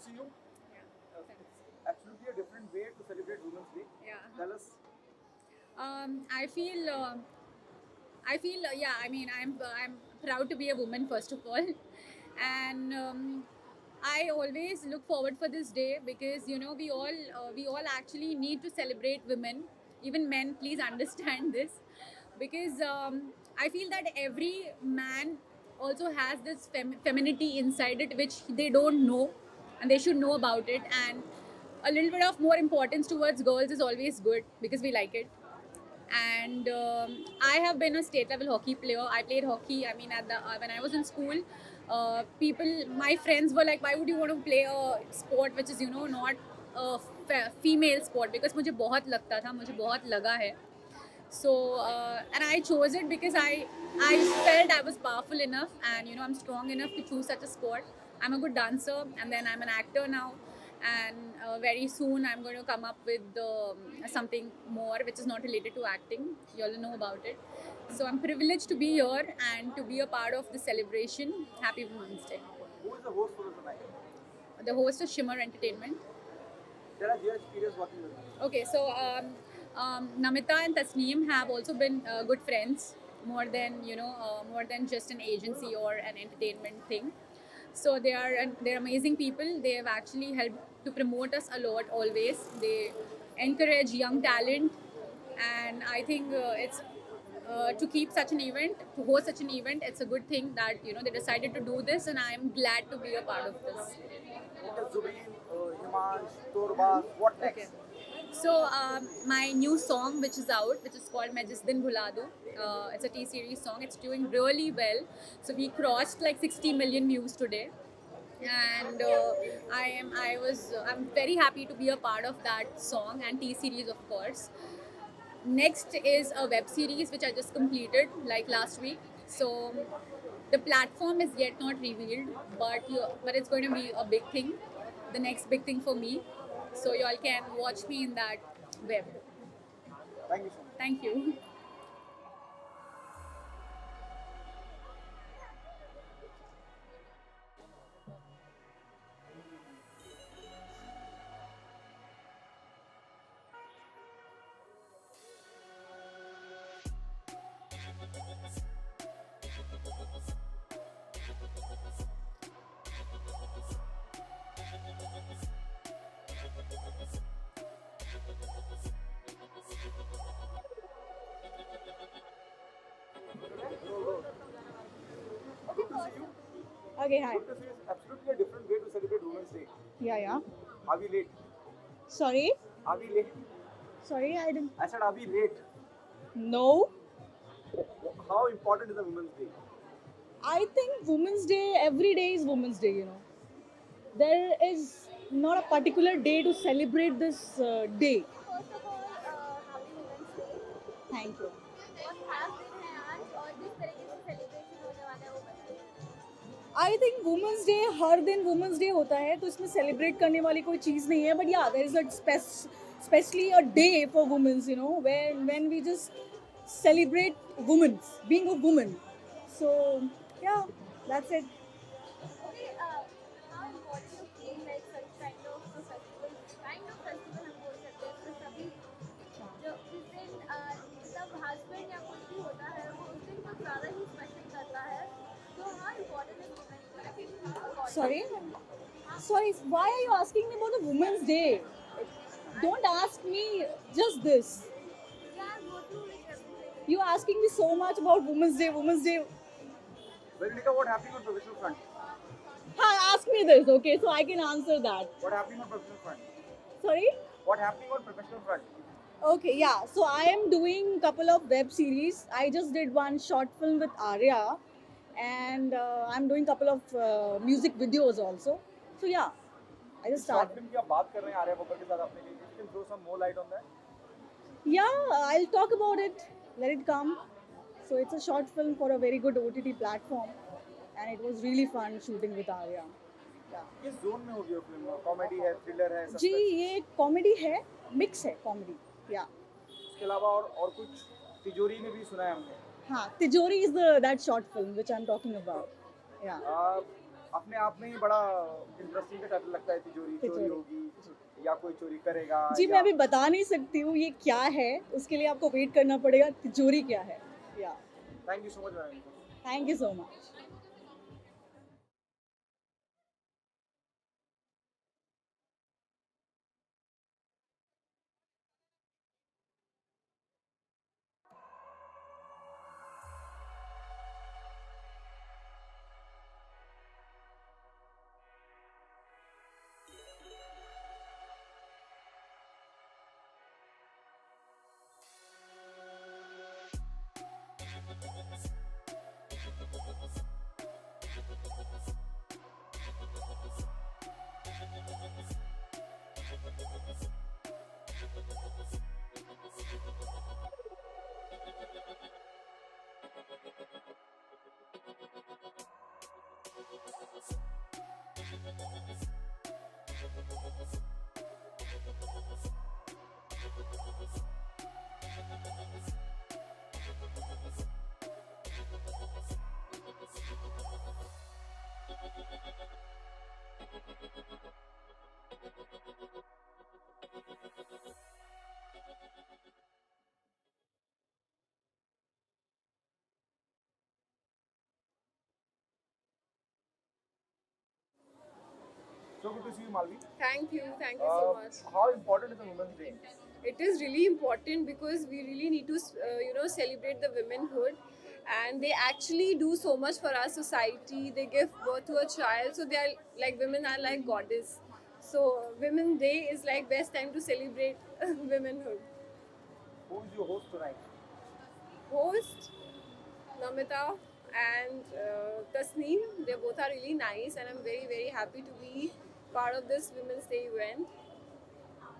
see you. Thanks. Absolutely a different way to celebrate Women's Day. Yeah. Tell us. I feel. Yeah. I mean, I'm proud to be a woman first of all, and I always look forward for this day because we all actually need to celebrate women, even men. Please understand this, because I feel that every man also has this femininity inside it, which they don't know, and they should know about it. And a little bit of more importance towards girls is always good because we like it. And I have been a state level hockey player. I played hockey. I mean, at the when I was in school, my friends were like, "Why would you want to play a sport which is not a female sport?" Because मुझे बहुत लगता था, मुझे बहुत लगा है. So and I chose it because I felt I was powerful enough, and I'm strong enough to choose such a sport. I'm a good dancer, and then I'm an actor now, and very soon I'm going to come up with something more which is not related to acting. You all know about it. So I'm privileged to be here and to be a part of the celebration. Happy Women's Day. Who is the host for tonight? The host is Shimmer Entertainment. Tell us your experience working with them. Okay, so Namita and Tasneem have also been good friends, more than just an agency or an entertainment thing. So they're amazing people. They have actually helped to promote us a lot. Always they encourage young talent, and I think it's to keep such an event, to host such an event. It's a good thing that they decided to do this, and I'm glad to be a part of this. Okay, Zubeen, Himansh, Torbas, what next? Okay. So my new song, which is out, which is called "मैं जिस दिन भुला दूँ," it's a T series song. It's doing really well. So we crossed like 60 million views today, and I'm very happy to be a part of that song and T series, of course. Next is a web series which I just completed like last week. So the platform is yet not revealed, but it's going to be a big thing, the next big thing for me. So y'all can watch me in that web. Thank you so much. Thank you. Good to see you. Okay, hi. Good to see you. It's absolutely a different way to celebrate Women's Day. Yeah, yeah. Are we late? Sorry? Are we late? Sorry, I didn't. I said, are we late? No. How important is the Women's Day? I think Women's Day, every day is Women's Day. There is not a particular day to celebrate this day. First of all, happy Women's Day. Thank you. बहुत खास दिन है आज और जिस तरीके से celebration होने वाला है वो बताइए. आई थिंक वुमेंस डे हर दिन वुमेंस डे होता है तो इसमें सेलिब्रेट करने वाली कोई चीज़ नहीं है but yeah there is a specially a day for womens when we just celebrate women being a woman. So yeah, that's it. Okay, how important you feel like such kind of a festival, हम बोल सकते हैं तो सभी जो जिस दिन मतलब हस्बैंड या कुछ भी होता है वो उस दिन कुछ ज़्यादा ही स्पेशल करता है. So how important is women? Sorry, why are you asking me about the women's day? Don't ask me just this. Yeah, go through like everything. You asking me so much about women's day. Veronica, what happened on professional front? Ask me this, okay, so I can answer that. What happened on professional front? Sorry. What happening on professional front? Okay, yeah. So I am doing a couple of web series. I just did one short film with Arya, and I'm doing a couple of music videos also. So yeah, I just short started. Film की आप बात कर रहे हैं आर्या बब्बर के साथ अपने लिए. If you can throw some more light on that. Yeah, I'll talk about it. Let it come. So it's a short film for a very good OTT platform, and it was really fun shooting with Arya. Yeah. किस zone में होगी वो film? Comedy है, thriller है, जी suspense? ये comedy है, mix है comedy. या इसके अलावा और कुछ तिजोरी में भी सुना है हमने. हाँ, तिजोरी is the that short film which I'm talking about. Yeah. अपने आप में ही बड़ा इंटरेस्टिंग का टाइटल लगता है, तिजोरी चोरी तिजोरी। होगी या कोई चोरी करेगा। जी मैं या अभी बता नहीं सकती हूँ ये क्या है, उसके लिए आपको वेट करना पड़ेगा तिजोरी क्या है। या thank you so much ma'am. Thank you so much. So good to see you, Malvi. Thank you so much. How important is the Women's Day? It is really important because we really need to, celebrate the womenhood, and they actually do so much for our society. They give birth to a child, so they are like women are like goddess. So Women's Day is like best time to celebrate womenhood. Who is your host tonight? Host Namita and Tasneem. They both are really nice, and I'm very happy to be part of this Women's Day event.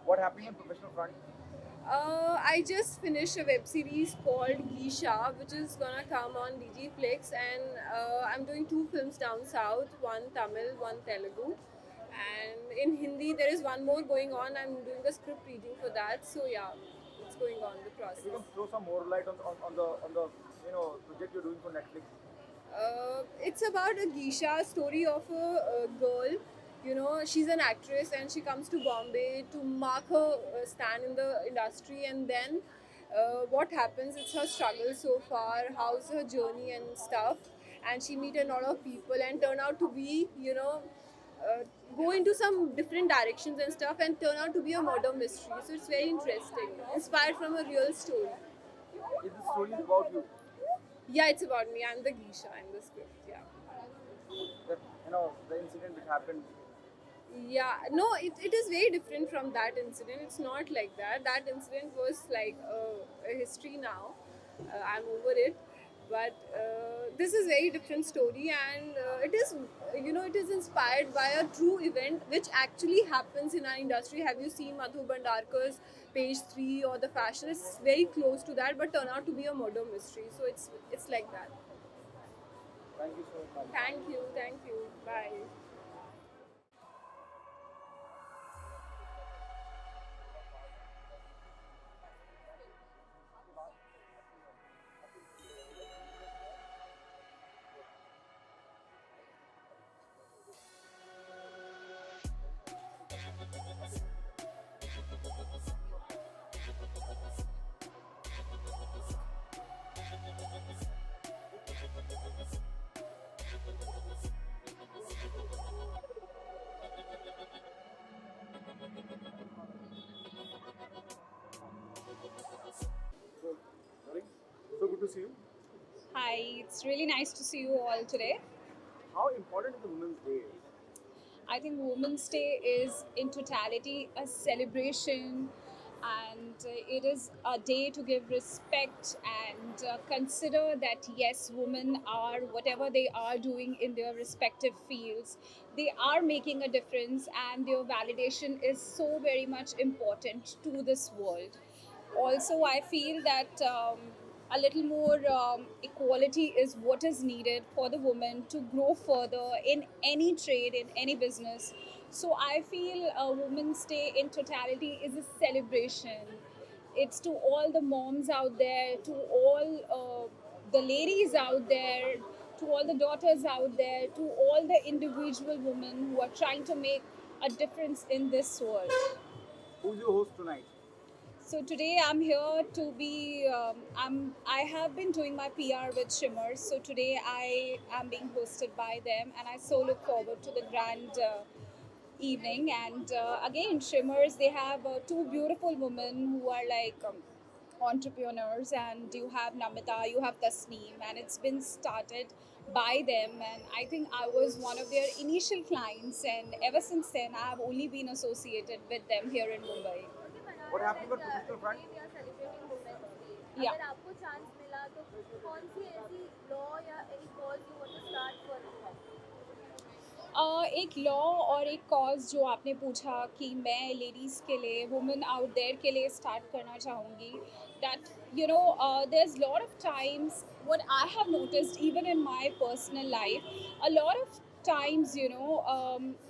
What happening on professional front? I just finished a web series called Geisha, which is gonna come on DigiFlix, and I'm doing 2 films down south, one Tamil, one Telugu. And in Hindi, there is one more going on. I'm doing a script reading for that. So yeah, it's going on the If you process. can throw some more light on the project you're doing for Netflix. It's about a geisha story of a girl. You know, she's an actress and she comes to Bombay to mark her stand in the industry. And then what happens? It's her struggle so far. How's her journey and stuff? And she meet a lot of people and turn out to be, go into some different directions and stuff and turn out to be a murder mystery. So it's very interesting, inspired from a real story. Is this story about you? Yeah, it's about me. I'm the geisha in the script. Yeah. That the incident which happened. Yeah, no, it is very different from that incident. It's not like that. That incident was like a history now. I'm over it. But this is very different story, and it is, it is inspired by a true event which actually happens in our industry. Have you seen Madhu Bhandarkar's Page 3 or the fashion? It's very close to that, but turn out to be a murder mystery. So it's like that. Thank you so much. Thank you. Bye. So, sorry. So good to see you. Hi, it's really nice to see you all today. How important is the Women's Day? I think Women's Day is in totality a celebration, and it is a day to give respect and consider that yes, women are whatever they are doing in their respective fields, they are making a difference, and their validation is so very much important to this world. Also, I feel that a little more equality is what is needed for the woman to grow further in any trade, in any business. So I feel Women's Day in totality is a celebration. It's to all the moms out there, to all the ladies out there, to all the daughters out there, to all the individual women who are trying to make a difference in this world. Who's your host tonight? So today I'm here to be. I have been doing my PR with Shimmer. So today I am being hosted by them, and I so look forward to the grand evening. And again, Shimmers, they have two beautiful women who are like entrepreneurs, and you have Namita, you have Tasneem, and it's been started by them. And I think I was one of their initial clients, and ever since then, I have only been associated with them here in Mumbai. What happened on professional front? We are celebrating Women's Day. Yeah. अगर आपको chance मिला तो कौन सी ऐसी law या any cause you want to start for एक law और एक कॉज जो आपने पूछा कि मैं लेडीज़ के लिए, वुमेन आउट देयर के लिए स्टार्ट करना चाहूँगी, that there is lot of times what I have noticed even in my personal life, a lot of times,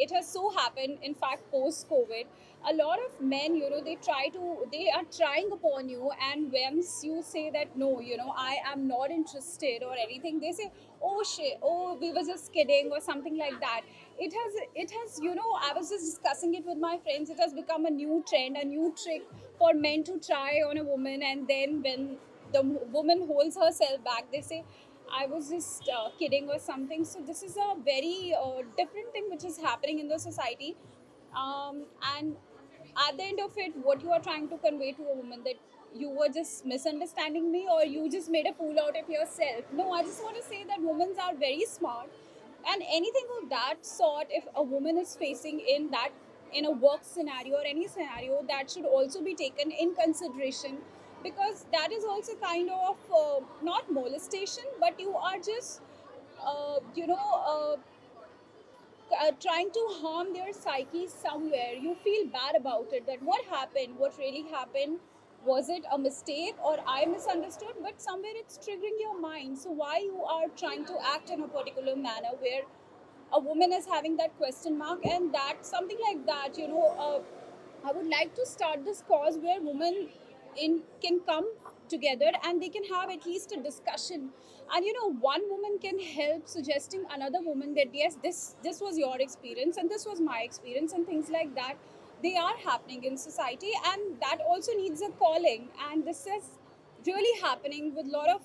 it has so happened, in fact, post COVID, a lot of men, they are trying upon you, and once you say that no, I am not interested or anything, they say, oh shit, oh, we were just kidding or something like that. It has I was just discussing it with my friends, it has become a new trend, a new trick for men to try on a woman, and then when the woman holds herself back, they say, I was just kidding or something. So this is a very different thing which is happening in the society. And at the end of it, what you are trying to convey to a woman, that you were just misunderstanding me or you just made a fool out of yourself. No, I just want to say that women are very smart. And anything of that sort, if a woman is facing in a work scenario or any scenario, that should also be taken in consideration, because that is also kind of not molestation, but you are just uh, you know uh, trying to harm their psyche somewhere. You feel bad about it, that what happened, what really happened, was it a mistake or I misunderstood, but somewhere it's triggering your mind. So why you are trying to act in a particular manner where a woman is having that question mark, and that something like that, I would like to start this cause where women can come together and they can have at least a discussion, and one woman can help suggesting another woman that yes, this was your experience and this was my experience, and things like that, they are happening in society, and that also needs a calling. And this is really happening with a lot of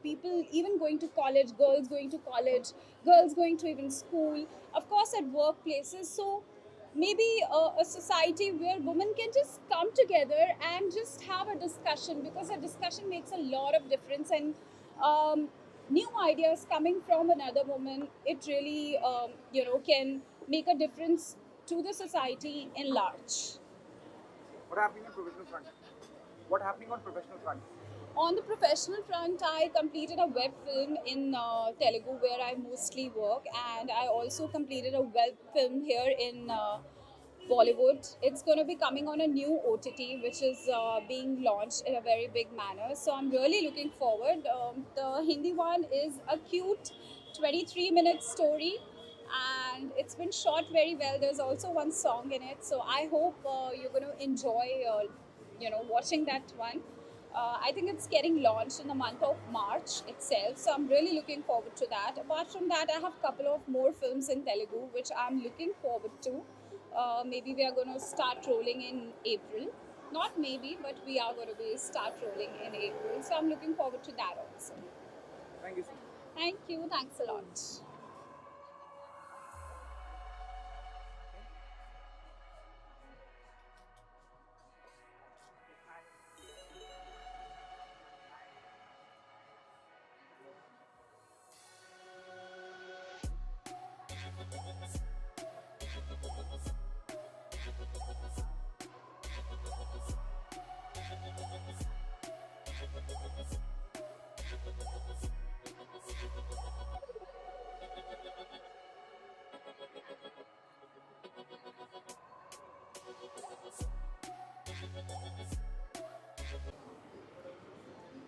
people even going to college, girls going to even school, of course at workplaces. So maybe a society where women can just come together and just have a discussion, because a discussion makes a lot of difference, and new ideas coming from another woman, it really can make a difference to the society in large. What happening on professional front? What happening on professional front? On the professional front, I completed a web film in Telugu where I mostly work, and I also completed a web film here in Bollywood. It's going to be coming on a new OTT, which is being launched in a very big manner. So I'm really looking forward. The Hindi one is a cute 23-minute story, and it's been shot very well. There's also one song in it, so I hope you're going to enjoy, watching that one. I think it's getting launched in the month of March itself, so I'm really looking forward to that. Apart from that, I have a couple of more films in Telugu which I'm looking forward to. Maybe we are going to start rolling in April. Not maybe, but we are going to start rolling in April. So I'm looking forward to that also. Thank you, sir. Thank you. Thanks a lot.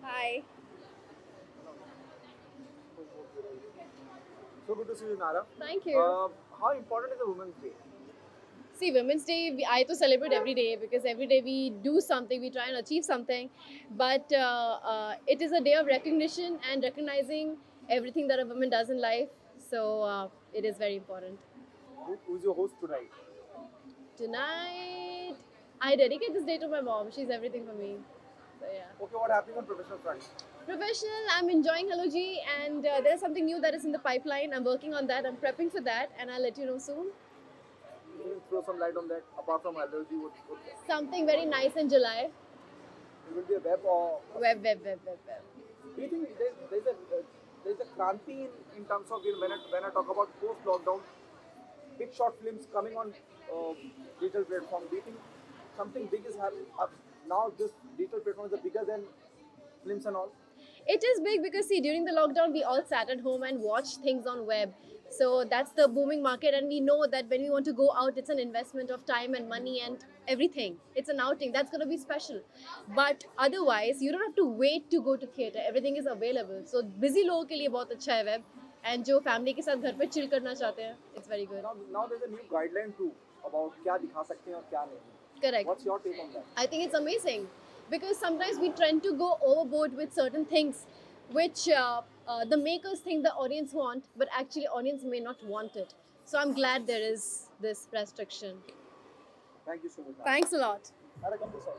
Hi. So good to see you, Nara. Thank you. How important is a Women's Day? See, Women's Day, I to celebrate every day because every day we do something, we try and achieve something. But it is a day of recognition and recognizing everything that a woman does in life. So it is very important. Who's your host tonight? Tonight, I dedicate this day to my mom. She's everything for me. So yeah. Okay, what happening on professional front? Professional, I'm enjoying Hello G, and there's something new that is in the pipeline. I'm working on that. I'm prepping for that, and I'll let you know soon. Can you throw some light on that? Apart from allergy, what Something very nice in July. it will be a web or Web. do you think there's a kranti in terms of when I talk about post lockdown, big short films coming on digital platform? Do you think something big is happening now? This digital platform is bigger than films and all. It is big because see, during the lockdown, we all sat at home and watched things on web. So that's the booming market, and we know that when we want to go out, it's an investment of time and money and everything. It's an outing that's going to be special. But otherwise, you don't have to wait to go to theatre. Everything is available. So busy लोगों के लिए बहुत अच्छा है web, and जो family के साथ घर पे chill करना चाहते हैं, it's very good. Now there's a new guideline too about क्या दिखा सकते हैं और क्या नहीं. Correct. What's your take on that? I think it's amazing because sometimes we tend to go overboard with certain things which the makers think the audience want, but actually audience may not want it. So I'm glad there is this restriction. Thank you so much. Thanks a lot. Come this side.